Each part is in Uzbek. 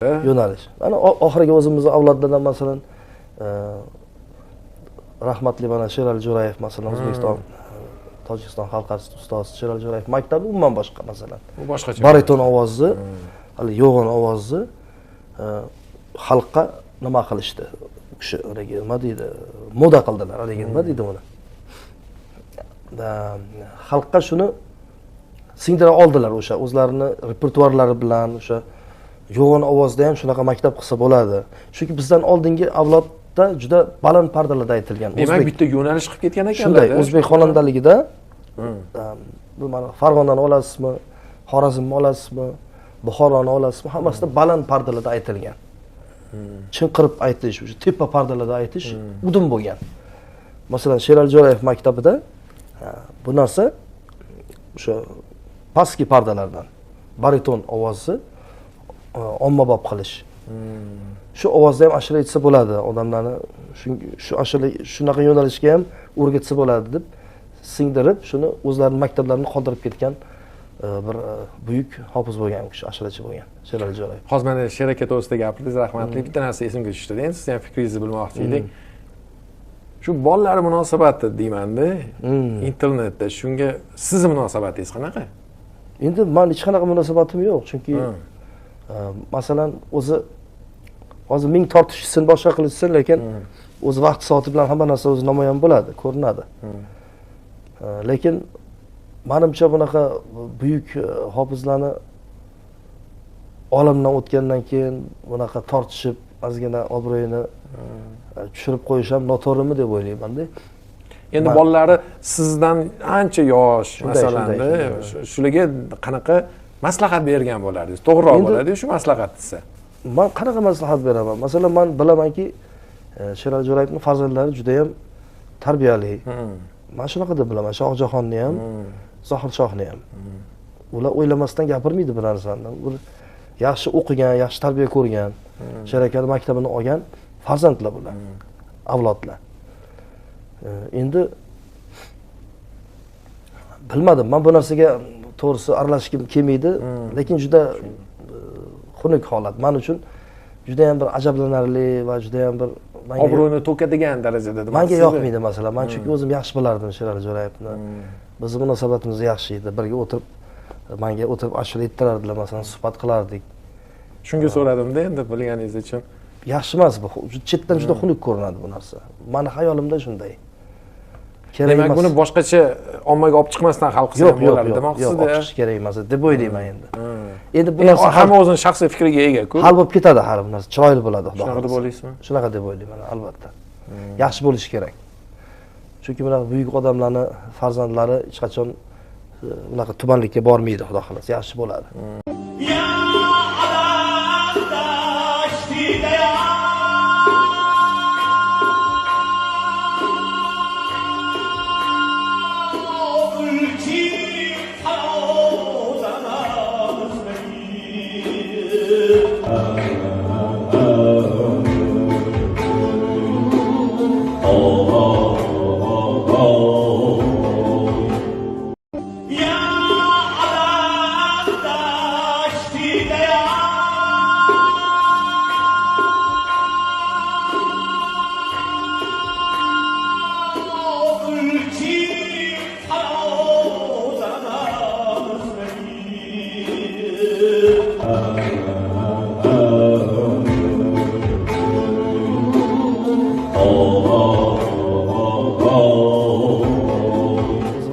yo'nalish. Mana oxirgi o'zimizning avlodlardan masalan rahmatli mana Sherali Jo'rayev masalan O'zbekiston Tojikiston xalq artisti ustozi Sherali Jo'rayev maktabi umuman boshqa masalan. U boshqacha. Bariton ovozi, hali yo'g'on ovozi xalqqa nima qilishdi? U kishi nima deydi? Moda qildilar, nima deydi buni? Xalqqa shuni singdira oldilar o'sha o'zlarini repertuarlari bilan o'sha yo'g'on ovozda ham shunaqa maktab qilsa bo'ladi. Chunki bizdan oldingi avlodda juda baland pardalarda aytilgan. Demak, bitta yo'nalish qilib ketgan ekanlar. Shunday o'zbek xonandaligida bu mana Farg'onani olasizmi, Xorazmni olasizmi, Buxoroni olasizmi, hammasida baland pardalarda aytilgan. Chinqirib aytish, o'sha tepa pardalarda aytish udum bo'lgan. Masalan, Sherali Jo'rayev maktabida bu narsa o'sha pastki pardalardan bariton ovozi ommabop qilish. Shu ovozda ham ashula aytsa bo'ladi, odamlarni shu ashula shunaqa yo'nalishga ham o'rgatsa bo'ladi deb singdirib, shuni o'zlarining maktablarini qoldirib ketgan bir buyuk hofiz bo'lgan kishi, ashulachi bo'lgan Sherali Jo'rayev. Hozir mana she'r aka to'g'risida gapirdingiz, rahmatli. Bitta narsa esimga tushdi. Endi siz ham fikringizni bilmoqchi edik. Shu bolalar munosabati deyman-da, internetda shunga sizning munosabatingiz qanaqa? Endi men hech qanaqa munosabatim yo'q, chunki masalan o'zi hozir ming tortishsin, boshqa qilishsin, lekin o'z vaqt soati bilan hamma narsa o'zi namoyon bo'ladi, ko'rinadi. Lekin menimcha bunaqa buyuk hofizlarni olamdan o'tgandan keyin bunaqa tortishib, ozgina obro'yini tushirib qo'yish ham noto'g'rimi deb o'ylayman-da. Endi bolalari sizdan ancha yosh, masalan, shularga qanaqa maslahat bergan bo'lardingiz? To'g'riroq bo'ladi shu maslahat desa. Men qanaqa maslahat beraman? Masalan, men bilamanki, Sherali Jo'rayevning farzandlari juda ham tarbiyali. Men shunaqa deb bilaman. Shohjahonni ham, Zohir shohni ham. Ular o'ylamasdan gapirmaydi bir narsani. Ular yaxshi o'qigan, yaxshi tarbiya ko'rgan, Sherakani maktabini olgan farzandlar bular, avlodlar. Endi bilmadim, men bu narsaga to'g'risi aralashishim kelmaydi, lekin juda xunuk holat. Men uchun juda ham bir ajablanarli va juda ham bir obro'ni to'kadigan darajada deb. Menga yoqmaydi masalan. Men chunki o'zim yaxshi bilardim Sherali Jo'rayevni. Bizning munosabatimiz yaxshi edi. Birga o'tirib, menga o'tirib ashula ayttirardilar, masalan, suhbat qilardik. Shunga so'radim-da, endi bilganingiz uchun. Yaxshi emas bu. Chetdan juda xunuk ko'rinadi bu narsa. Meni xayolimda shunday. Demak, buni boshqacha ommaga olib chiqmasdan hal qilsa ham bo'ladi demoqsizda. Yo'q, olib kerak emas deb o'ylayman endi. Endi bu narsa hamma o'zining shaxsiy fikriga ega-ku. Hal bo'lib ketadi hali bu narsa, chiroyli bo'ladi, xudo xohlasa. Shunaqa deb o'ylaysizmi? Shunaqa deb o'ylayman, albatta. Yaxshi bo'lishi kerak. Chunki bunaqa buyuk odamlarning farzandlari hech qachon bunaqa tubanlikka bormaydi, xudo xohlasa, yaxshi bo'ladi.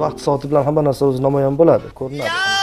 Vaqt soati bilan hamma narsa o'zi namoyon bo'ladi, ko'rinadi.